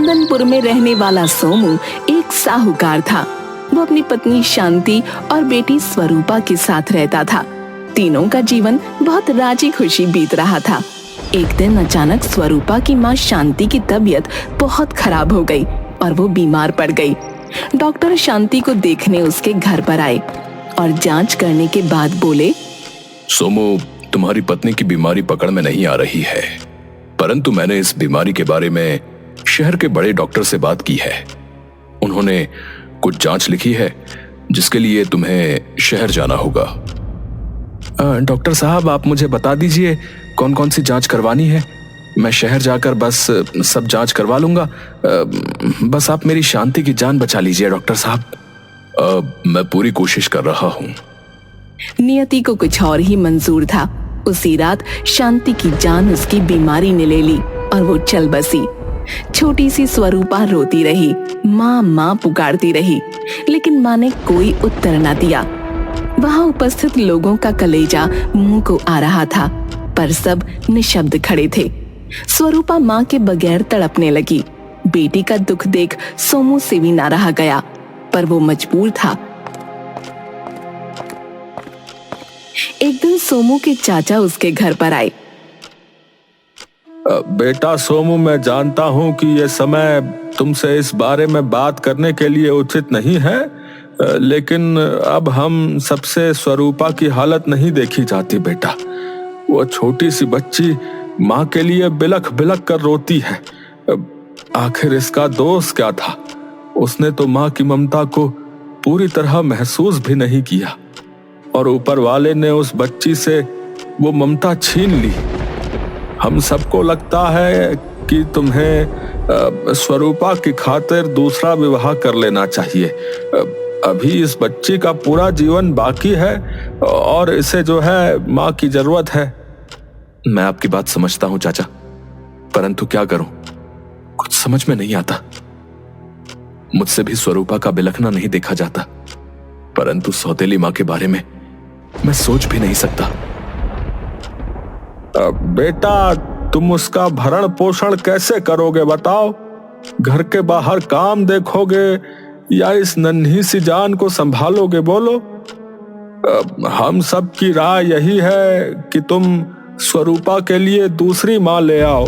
चंदनपुर में रहने वाला सोमू एक साहूकार था। वो अपनी पत्नी शांति और बेटी स्वरूपा के साथ रहता था। तीनों का जीवन बहुत राजी खुशी बीत रहा था। एक दिन अचानक स्वरूपा की माँ शांति की तबीयत बहुत खराब हो गई और वो बीमार पड़ गई। डॉक्टर शांति को देखने उसके घर पर आए और जांच करने के बाद बोले, सोमू, तुम्हारी पत्नी की बीमारी पकड़ में नहीं आ रही है, परंतु मैंने इस बीमारी के बारे में शहर के बड़े डॉक्टर से बात की है। उन्होंने कुछ जांच लिखी है जिसके लिए तुम्हें शहर जाना होगा। डॉक्टर साहब, आप मुझे बता दीजिए कौन कौन सी जांच करवानी है। मैं शहर जाकर बस सब जांच करवा लूंगा। बस आप मेरी शांति की जान बचा लीजिए डॉक्टर साहब। मैं पूरी कोशिश कर रहा हूँ। नियति को कुछ और ही मंजूर था। उसी रात शांति की जान उसकी बीमारी ने ले ली और वो चल बसी। छोटी सी स्वरूपा रोती रही, माँ माँ पुकारती रही, लेकिन माँ ने कोई उत्तर न दिया। वहां उपस्थित लोगों का कलेजा मुंह को आ रहा था, पर सब निशब्द खड़े थे। स्वरूपा माँ के बगैर तड़पने लगी। बेटी का दुख देख सोमू से भी ना रहा गया, पर वो मजबूर था। एक दिन सोमू के चाचा उसके घर पर आए। बेटा सोमू, मैं जानता हूँ कि ये समय तुमसे इस बारे में बात करने के लिए उचित नहीं है, लेकिन अब हम सबसे स्वरूपा की हालत नहीं देखी जाती बेटा। वो छोटी सी बच्ची माँ के लिए बिलख बिलख कर रोती है। आखिर इसका दोष क्या था? उसने तो माँ की ममता को पूरी तरह महसूस भी नहीं किया और ऊपर वाले ने उस बच्ची से वो ममता छीन ली। हम सबको लगता है कि तुम्हें स्वरूपा की खातिर दूसरा विवाह कर लेना चाहिए। अभी इस बच्ची का पूरा जीवन बाकी है और इसे जो है माँ की जरूरत है। मैं आपकी बात समझता हूँ चाचा, परंतु क्या करूं, कुछ समझ में नहीं आता। मुझसे भी स्वरूपा का बिलखना नहीं देखा जाता, परंतु सौतेली माँ के बारे में मैं सोच भी नहीं सकता। बेटा, तुम उसका भरण पोषण कैसे करोगे बताओ? घर के बाहर काम देखोगे या इस नन्ही सी जान को संभालोगे? बोलो। हम सब की राय यही है कि तुम स्वरूपा के लिए दूसरी माँ ले आओ।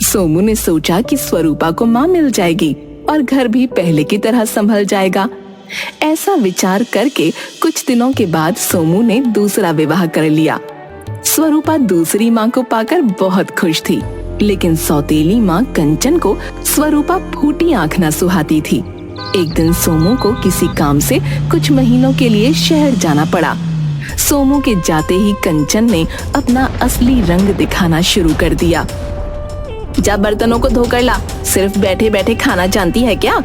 सोमू ने सोचा कि स्वरूपा को माँ मिल जाएगी और घर भी पहले की तरह संभल जाएगा। ऐसा विचार करके कुछ दिनों के बाद सोमू ने दूसरा विवाह कर लिया। स्वरूपा दूसरी माँ को पाकर बहुत खुश थी, लेकिन सौतेली माँ कंचन को स्वरूपा फूटी आंख न सुहाती थी। एक दिन सोमू को किसी काम से कुछ महीनों के लिए शहर जाना पड़ा। सोमू के जाते ही कंचन ने अपना असली रंग दिखाना शुरू कर दिया। जा बर्तनों को धोकर ला, सिर्फ बैठे बैठे खाना जानती है क्या?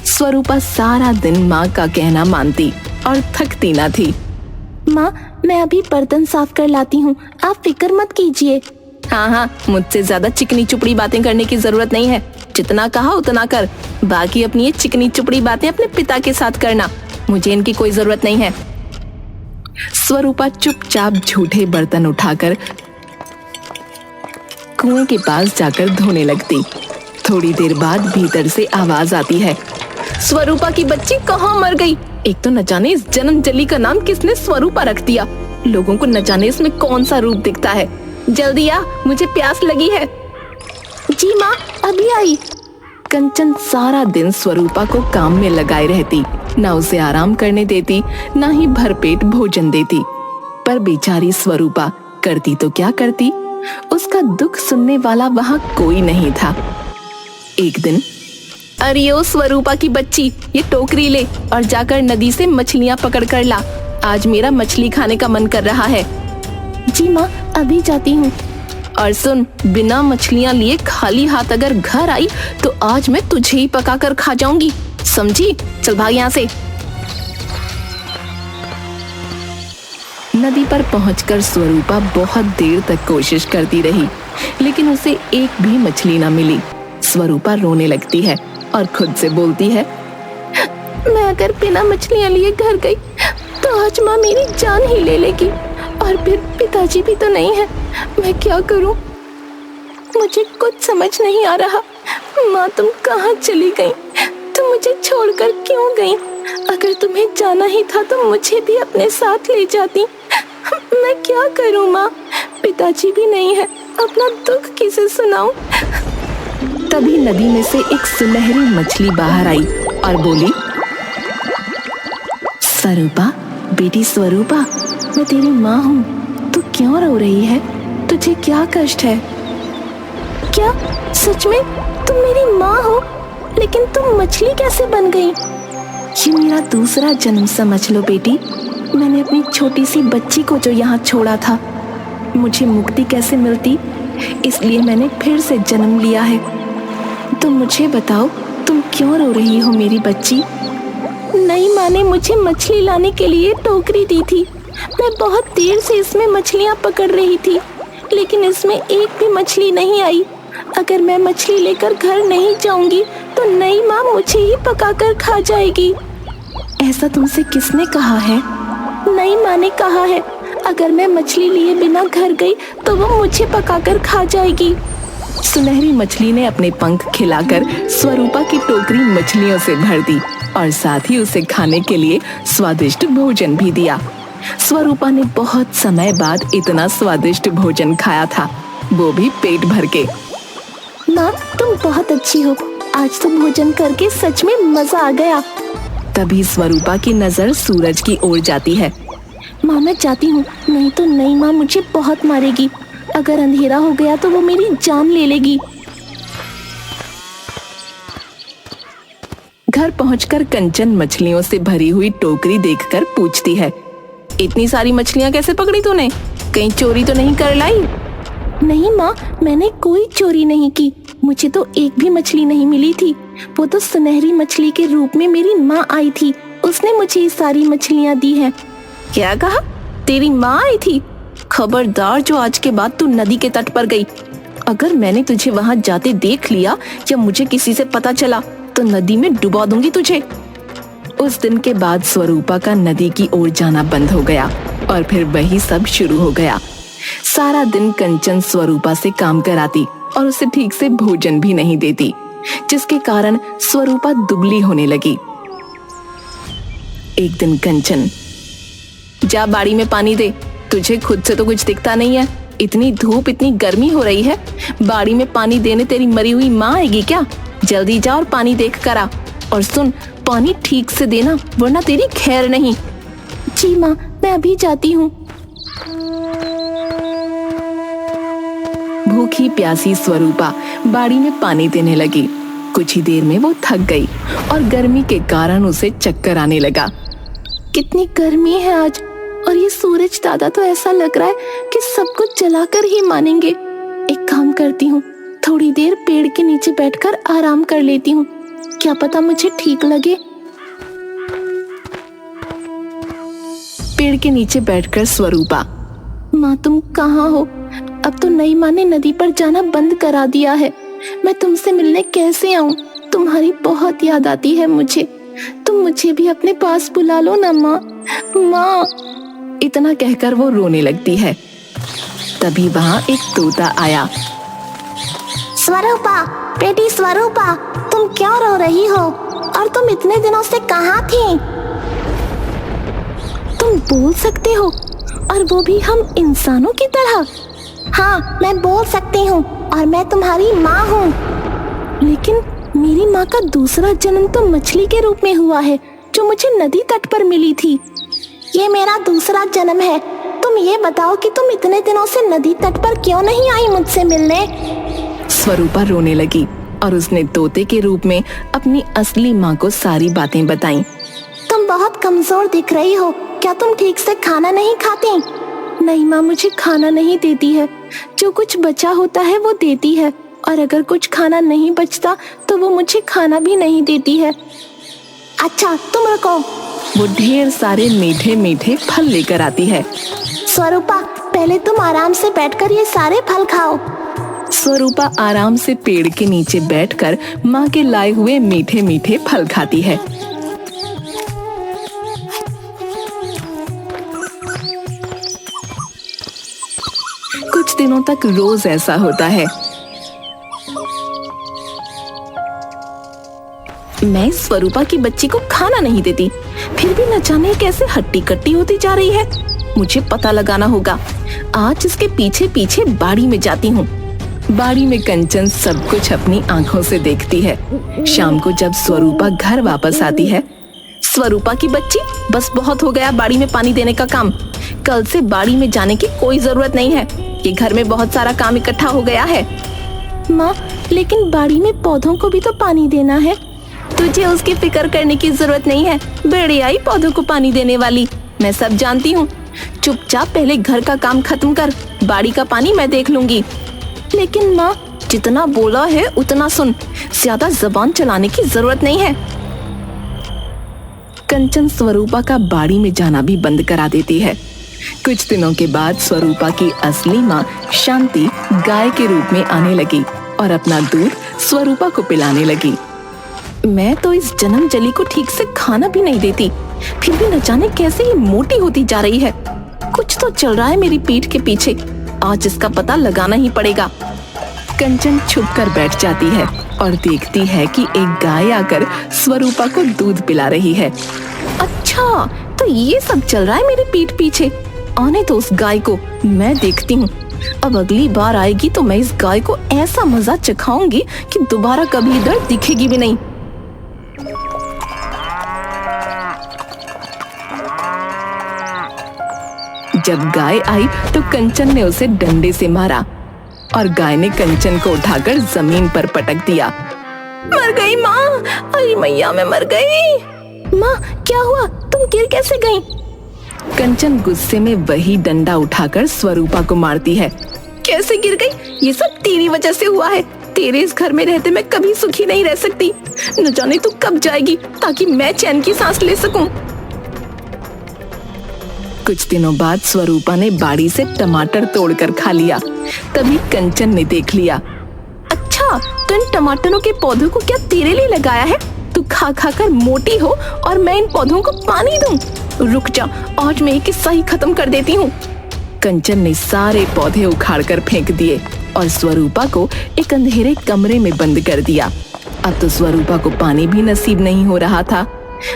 स्वरूपा सारा दिन माँ का कहना मानती और थकती न थी। माँ, मैं अभी बर्तन साफ कर लाती हूँ, आप फिक्र मत कीजिए। हाँ, मुझसे ज्यादा चिकनी चुपड़ी बातें करने की जरूरत नहीं है। जितना कहा उतना कर, बाकी अपनी ये चिकनी चुपड़ी बातें अपने पिता के साथ करना, मुझे इनकी कोई जरूरत नहीं है। स्वरूपा चुपचाप झूठे बर्तन उठाकर कुएं के पास जाकर धोने लगती। थोड़ी देर बाद भीतर से आवाज आती है, स्वरूपा की बच्ची कहाँ मर गई? एक तो न जाने इस जन्म जली का नाम किसने स्वरूपा रख दिया। लोगों को न जाने इसमें कौन सा रूप दिखता है। जल्दी आ, मुझे प्यास लगी है। जी माँ, अभी आई। कंचन सारा दिन स्वरूपा को काम में लगाए रहती, न उसे आराम करने देती, न ही भरपेट भोजन देती। पर बेचारी स्वरूपा करती तो क्या करती, उसका दुख सुनने वाला वहां कोई नहीं था। एक दिन, अरे ओ स्वरूपा की बच्ची, ये टोकरी ले और जाकर नदी से मछलियां पकड़ कर ला। आज मेरा मछली खाने का मन कर रहा है। जी माँ, अभी जाती हूँ। और सुन, बिना मछलियां लिए खाली हाथ अगर घर आई तो आज मैं तुझे ही पका कर खा जाऊंगी, समझी? चल भाग यहाँ से। नदी पर पहुंचकर स्वरूपा बहुत देर तक कोशिश करती रही, लेकिन उसे एक भी मछली न मिली। स्वरूपा रोने लगती है और खुद से बोलती है, मैं अगर बिना मछलियां लिए घर गई तो आज माँ मेरी जान ही ले लेगी और फिर पिताजी भी तो नहीं है। मैं क्या करूं? मुझे कुछ समझ नहीं आ रहा। माँ तुम कहाँ चली गई? तुम मुझे छोड़कर क्यों गई? अगर तुम्हें जाना ही था तो मुझे भी अपने साथ ले जाती। मैं क्या करूँ माँ, पिताजी भी नहीं है, अपना दुख किसे सुनाऊं? तभी नदी में से एक सुनहरी मछली बाहर आई और बोली, स्वरूपा, बेटी स्वरूपा, मैं तेरी माँ हूँ। तू क्यों रो रही है? तुझे क्या कष्ट है? क्या सच में तुम मेरी माँ हो? लेकिन तुम मछली कैसे बन गई? ये मेरा दूसरा जन्म समझ लो बेटी। मैंने अपनी छोटी सी बच्ची को जो यहाँ छोड़ा था, मुझे मुक्ति कैसे मिलती, इसलिए मैंने फिर से जन्म लिया है। तुम मुझे बताओ, तुम क्यों रो रही हो मेरी बच्ची? नई माँ ने मुझे मछली लाने के लिए टोकरी दी थी। मैं बहुत देर से इसमें मछलियाँ पकड़ रही थी, लेकिन इसमें एक भी मछली नहीं आई। अगर मैं मछली लेकर घर नहीं जाऊंगी तो नई माँ मुझे ही पकाकर खा जाएगी। ऐसा तुमसे किसने कहा है? नई माँ ने कहा है, अगर मैं मछली लिए बिना घर गई तो वो मुझे पकाकर खा जाएगी। सुनहरी मछली ने अपने पंख खिलाकर स्वरूपा की टोकरी मछलियों से भर दी और साथ ही उसे खाने के लिए स्वादिष्ट भोजन भी दिया। स्वरूपा ने बहुत समय बाद इतना स्वादिष्ट भोजन खाया था, वो भी पेट भर के। माँ तुम बहुत अच्छी हो, आज तो भोजन करके सच में मजा आ गया। तभी स्वरूपा की नजर सूरज की ओर जाती है। माँ मैं जाती हूँ, नहीं तो नई माँ मुझे बहुत मारेगी। अगर अंधेरा हो गया तो वो मेरी जान ले लेगी। घर पहुंचकर कंचन मछलियों से भरी हुई टोकरी देखकर पूछती है, इतनी सारी मछलियाँ कैसे पकड़ी तूने? कहीं चोरी तो नहीं कर लाई? नहीं माँ, मैंने कोई चोरी नहीं की। मुझे तो एक भी मछली नहीं मिली थी। वो तो सुनहरी मछली के रूप में मेरी माँ आई थी, उसने मुझे ये सारी मछलियाँ दी हैं। क्या कहा? तेरी माँ आई थी? खबरदार जो आज के बाद तू नदी के तट पर गई। अगर मैंने तुझे वहाँ जाते देख लिया या मुझे किसी से पता चला तो नदी में डुबा दूंगी तुझे। उस दिन के बाद स्वरूपा का नदी की ओर जाना बंद हो गया और फिर वही सब शुरू हो गया। सारा दिन कंचन स्वरूपा से काम कराती और उसे ठीक से भोजन भी नहीं देती, जिसके कारण स्वरूपा दुबली होने लगी। एक दिन कंचन, जा बाड़ी में पानी दे, तुझे खुद से तो कुछ दिखता नहीं है। इतनी धूप, इतनी गर्मी हो रही है, बाड़ी में पानी देने तेरी मरी हुई माँ आएगी क्या? जल्दी जा और पानी देख कर आ। और सुन, पानी ठीक से देना वरना तेरी खैर नहीं। जी माँ, मैं अभी जाती हूँ। भूखी प्यासी स्वरूपा बाड़ी में पानी देने लगी। कुछ ही देर में वो थक गई और गर्मी के कारण उसे चक्कर आने लगा। कितनी गर्मी है आज, और ये सूरज दादा तो ऐसा लग रहा है कि सब कुछ जलाकर ही मानेंगे। एक काम करती हूँ, थोड़ी देर पेड़ के नीचे बैठकर आराम कर लेती हूँ, क्या पता मुझे ठीक लगे। पेड़ के नीचे बैठकर स्वरूपा, माँ तुम कहाँ हो? अब तो नई माँ ने नदी पर जाना बंद करा दिया है। मैं तुमसे मिलने कैसे आऊं? तुम्हारी बहुत याद आती है मुझे। तुम मुझे भी अपने पास बुला लो ना माँ। माँ, इतना कहकर वो रोने लगती है। तभी वहाँ एक तोता आया। स्वरूपा, बेटी स्वरूपा, तुम क्यों रो रही हो? और तुम इतने दिनों से कहाँ थी? तुम बोल सकते हो, और वो भी हम इंसानों की तरह? हाँ, मैं बोल सकती हूँ और मैं तुम्हारी माँ हूँ। लेकिन मेरी माँ का दूसरा जन्म तो मछली के रूप में हुआ है, जो मुझे नदी तट पर मिली थी। ये मेरा दूसरा जन्म है। तुम ये बताओ कि तुम इतने दिनों से नदी तट पर क्यों नहीं आई मुझसे मिलने? स्वरूपा रोने लगी और उसने तोते के रूप में अपनी असली माँ को सारी बातें बताईं। तुम बहुत कमजोर दिख रही हो, क्या तुम ठीक से खाना नहीं खाती? नहीं माँ, मुझे खाना नहीं देती है। जो कुछ बचा होता है वो देती है, और अगर कुछ खाना नहीं बचता तो वो मुझे खाना भी नहीं देती है। अच्छा तुम रुको। वो ढेर सारे मीठे मीठे फल लेकर आती है। स्वरूपा, पहले तुम आराम से बैठकर ये सारे फल खाओ। स्वरूपा आराम से पेड़ के नीचे बैठकर माँ के लाए हुए मीठे मीठे फल खाती है। कुछ दिनों तक रोज ऐसा होता है। मैं इस स्वरूपा की बच्ची को खाना नहीं देती, फिर भी न जाने कैसे हट्टी कट्टी होती जा रही है। मुझे पता लगाना होगा। आज इसके पीछे पीछे बाड़ी में जाती हूँ। बाड़ी में कंचन सब कुछ अपनी आंखों से देखती है। शाम को जब स्वरूपा घर वापस आती है, स्वरूपा की बच्ची, बस बहुत हो गया बाड़ी में पानी देने का काम। कल से बाड़ी में जाने की कोई जरूरत नहीं है कि घर में बहुत सारा काम इकट्ठा हो गया है। माँ, लेकिन बाड़ी में पौधों को भी तो पानी देना है। तुझे उसकी फिक्र करने की जरूरत नहीं है, बेड़े आई पौधों को पानी देने वाली। मैं सब जानती हूँ। चुपचाप पहले घर का काम खत्म कर, बाड़ी का पानी मैं देख लूंगी। लेकिन माँ, जितना बोला है उतना सुन, ज्यादा जबान चलाने की जरूरत नहीं है। कंचन स्वरूपा का बाड़ी में जाना भी बंद करा देती है। कुछ दिनों के बाद स्वरूपा की असली माँ शांति गाय के रूप में आने लगी और अपना दूध स्वरूपा को पिलाने लगी। मैं तो इस जन्म जली को ठीक से खाना भी नहीं देती, फिर भी न जाने कैसे ये मोटी होती जा रही है। कुछ तो चल रहा है मेरी पीठ के पीछे, आज इसका पता लगाना ही पड़ेगा। कंचन छुप कर बैठ जाती है और देखती है कि एक गाय आकर स्वरूपा को दूध पिला रही है। अच्छा, तो ये सब चल रहा है मेरी पीठ पीछे। आने तो उस गाय को, मैं देखती हूँ। अब अगली बार आएगी तो मैं इस गाय को ऐसा मजा चखाऊंगी कि दोबारा कभी इधर दिखेगी भी नहीं। जब गाय आई तो कंचन ने उसे डंडे से मारा और गाय ने कंचन को उठाकर जमीन पर पटक दिया। मर गई माँ, अरे मैया मैं मर गई। माँ, क्या हुआ? तुम गिर कैसे गई? कंचन गुस्से में वही डंडा उठाकर स्वरूपा को मारती है। कैसे गिर गई? ये सब तेरी वजह से हुआ है। तेरे इस घर में रहते मैं कभी सुखी नहीं रह सकती। न जाने तू कब जाएगी ताकि मैं चैन की सांस ले सकूं। कुछ दिनों बाद स्वरूपा ने बाड़ी से टमाटर तोड़कर खा लिया। तभी कंचन ने देख लिया। अच्छा, तो इन टमाटरों के पौधों को क्या तेरे लिए लगाया है? तू खा खा कर मोटी हो और मैं इन पौधों को पानी दूं? रुक जा, आज मैं ये किस्सा ही खत्म कर देती हूँ। कंचन ने सारे पौधे उखाड़कर फेंक दिए और स्वरूपा को एक अंधेरे कमरे में बंद कर दिया। अब तो स्वरूपा को पानी भी नसीब नहीं हो रहा था।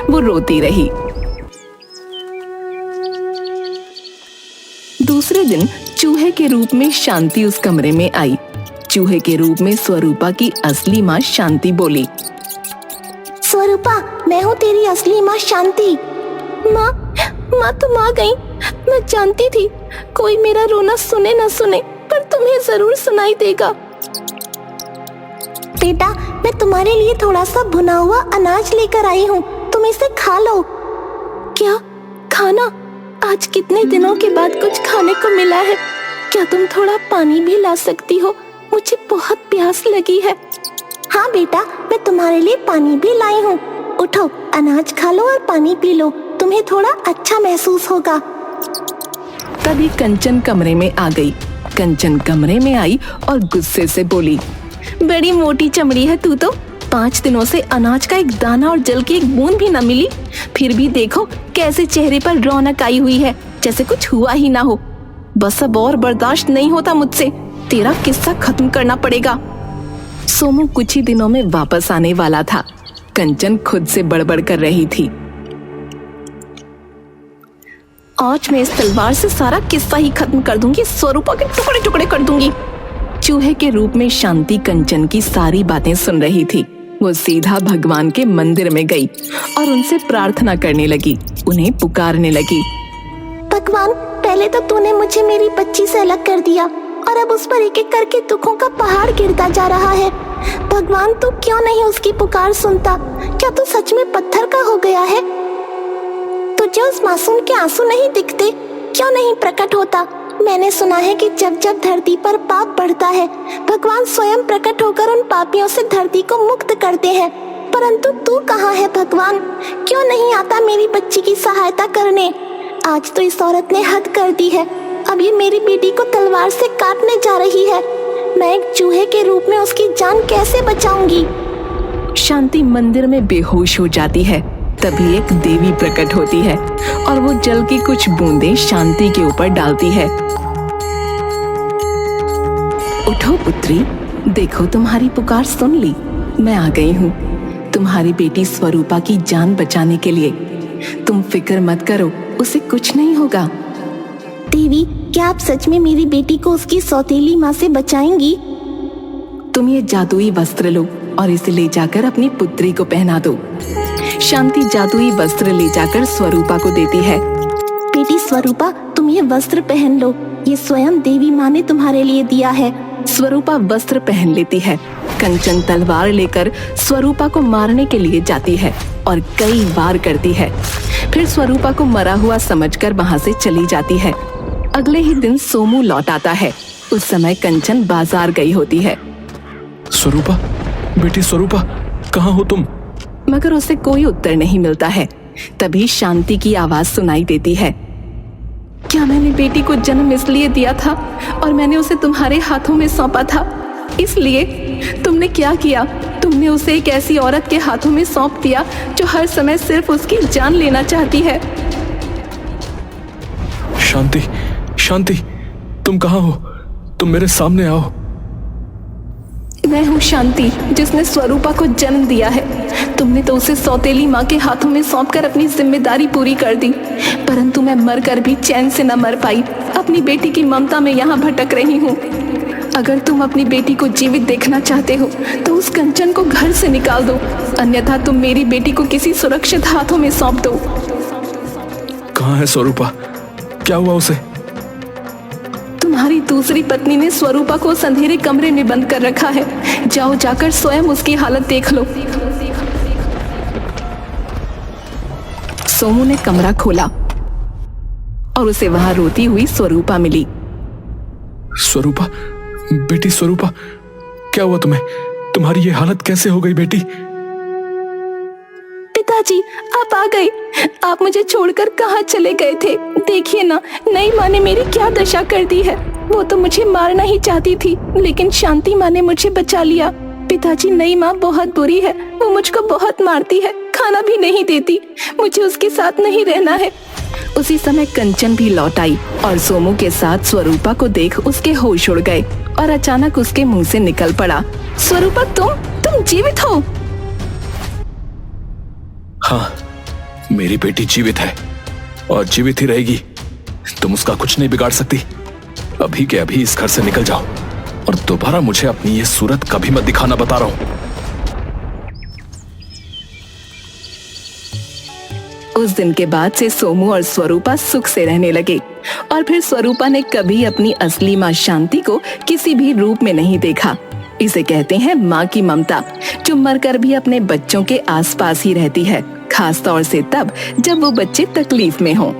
वो रोती रही। दूसरे दिन चूहे के रूप में शांति उस कमरे में आई। चूहे के रूप में स्वरूपा की असली माँ शांति बोली। स्वरूपा, मैं हूँ तेरी असली माँ शांति। माँ, तुम आ गई। मैं जानती थी कोई मेरा रोना सुने न सुने, पर तुम्हें जरूर सुनाई देगा। बेटा, मैं तुम्हारे लिए थोड़ा सा भुना हुआ अनाज लेकर आई हूँ, तुम इसे खा लो। क्या खाना? आज कितने दिनों के बाद कुछ खाने को मिला है। क्या तुम थोड़ा पानी भी ला सकती हो? मुझे बहुत प्यास लगी है। हाँ बेटा, मैं तुम्हारे लिए पानी भी लाई हूँ। उठो, अनाज खा लो और पानी पी लो, तुम्हें थोड़ा अच्छा महसूस होगा। तभी कंचन कमरे में आ गई। कंचन कमरे में आई और गुस्से से बोली, बड़ी मोटी चमड़ी है तू तो। 5 दिनों से अनाज का एक दाना और जल की एक बूंद भी न मिली, फिर भी देखो कैसे चेहरे पर रौनक आई हुई है, जैसे कुछ हुआ ही ना हो। बस अब और बर्दाश्त नहीं होता मुझसे, तेरा किस्सा खत्म करना पड़ेगा। सोमू कुछ ही दिनों में वापस आने वाला था। कंचन खुद से बड़बड़ कर रही थी। आज मैं इस तलवार से सारा किस्सा ही खत्म कर दूंगी, स्वरूपा के टुकड़े टुकड़े कर दूंगी। चूहे के रूप में शांति कंचन की सारी बातें सुन रही थी। वो सीधा भगवान के मंदिर में गई और उनसे प्रार्थना करने लगी, उन्हें पुकारने लगी। भगवान, पहले तो तूने मुझे मेरी बच्ची से अलग कर दिया और अब उस पर एक एक करके दुखों का पहाड़ गिरता जा रहा है। भगवान, तू क्यों नहीं उसकी पुकार सुनता? क्या तू सच में पत्थर का हो गया है? तुझे उस मासूम के आंसू नहीं दिखते? क्यों नहीं प्रकट होता? मैंने सुना है कि जब जब धरती पर पाप बढ़ता है, भगवान स्वयं प्रकट होकर उन पापियों से धरती को मुक्त करते हैं। परंतु तू कहाँ है भगवान? क्यों नहीं आता मेरी बच्ची की सहायता करने? आज तो इस औरत ने हद कर दी है। अब ये मेरी बेटी को तलवार से काटने जा रही है। मैं एक चूहे के रूप में उसकी जान कैसे बचाऊंगी? शांति मंदिर में बेहोश हो जाती है। तभी एक देवी प्रकट होती है और वो जल की कुछ बूंदें शांति के ऊपर डालती है। उठो पुत्री, देखो तुम्हारी पुकार सुन ली। मैं आ गई हूँ। तुम्हारी बेटी स्वरूपा की जान बचाने के लिए। तुम फिक्र मत करो, उसे कुछ नहीं होगा। देवी, क्या आप सच में मेरी बेटी को उसकी सौतेली माँ से बचाएंगी? तुम ये जादुई वस्त्र लो और इसे ले जाकर अपनी पुत्री को पहना दो। शांति जादुई वस्त्र ले जाकर स्वरूपा को देती है। बेटी स्वरूपा, तुम ये वस्त्र पहन लो, ये स्वयं देवी माँ ने तुम्हारे लिए दिया है। स्वरूपा वस्त्र पहन लेती है। कंचन तलवार लेकर स्वरूपा को मारने के लिए जाती है और कई वार करती है। फिर स्वरूपा को मरा हुआ समझकर वहां से चली जाती है। अगले ही दिन सोमू लौट आता है। उस समय कंचन बाजार गई होती है। स्वरूपा, बेटी स्वरूपा, कहाँ हो तुम? मगर उसे कोई उत्तर नहीं मिलता है। तभी शांति की आवाज सुनाई देती है। क्या मैंने बेटी को जन्म इसलिए दिया था और मैंने उसे तुम्हारे हाथों में सौंपा था, इसलिए तुमने क्या किया? तुमने उसे एक ऐसी औरत के हाथों में सौंप दिया जो हर समय सिर्फ उसकी जान लेना चाहती है। शांति, शांति, तुम कहाँ हो? तुम मेरे सामने आओ। मैं हूँ शांति, जिसने स्वरूपा को जन्म दिया है। तुमने तो उसे सौतेली माँ के हाथों में सौंपकर अपनी जिम्मेदारी पूरी कर दी, परंतु मैं मरकर भी चैन से न मर पाई। अपनी बेटी की ममता में यहाँ भटक रही हूँ। अगर तुम अपनी बेटी को जीवित देखना चाहते हो तो उस कंचन को घर से निकाल दो, अन्यथा तुम मेरी बेटी को किसी सुरक्षित हाथों में सौंप दो। कहाँ है स्वरूपा? क्या हुआ उसे? तुम्हारी दूसरी पत्नी ने स्वरूपा को उस अंधेरे कमरे में बंद कर रखा है। जाओ, जाकर स्वयं उसकी हालत देख लो। सोमू ने कमरा खोला और उसे वहां रोती हुई स्वरूपा मिली। स्वरूपा, बेटी स्वरूपा, क्या हुआ तुम्हें? तुम्हारी ये हालत कैसे हो गई बेटी? पिताजी, आप आ गए। आप मुझे छोड़कर कहाँ चले गए थे? देखिए ना, नई माँ ने मेरी क्या दशा कर दी है। वो तो मुझे मारना ही चाहती थी, लेकिन शांति माँ ने मुझे बचा लिया। पिताजी, नई माँ बहुत बुरी है। वो मुझको बहुत मारती है, खाना भी नहीं देती। मुझे उसके साथ नहीं रहना है। उसी समय कंचन भी लौट आई और सोमू के साथ स्वरूपा को देख उसके होश उड़ गए और अचानक उसके मुंह से निकल पड़ा, स्वरूपा, तुम जीवित हो? हाँ, मेरी बेटी जीवित है और जीवित ही रहेगी। तुम उसका कुछ नहीं बिगाड़ सकती। अभी के अभी इस घर से निकल जाओ और दोबारा मुझे अपनी ये सूरत कभी मत दिखाना, बता रहा हूं। उस दिन के बाद से सोमू और स्वरूपा सुख से रहने लगे और फिर स्वरूपा ने कभी अपनी असली माँ शांति को किसी भी रूप में नहीं देखा। इसे कहते हैं माँ की ममता, जो मरकर भी अपने बच्चों के आसपास ही रहती है, खास तौर से तब जब वो बच्चे तकलीफ में हों।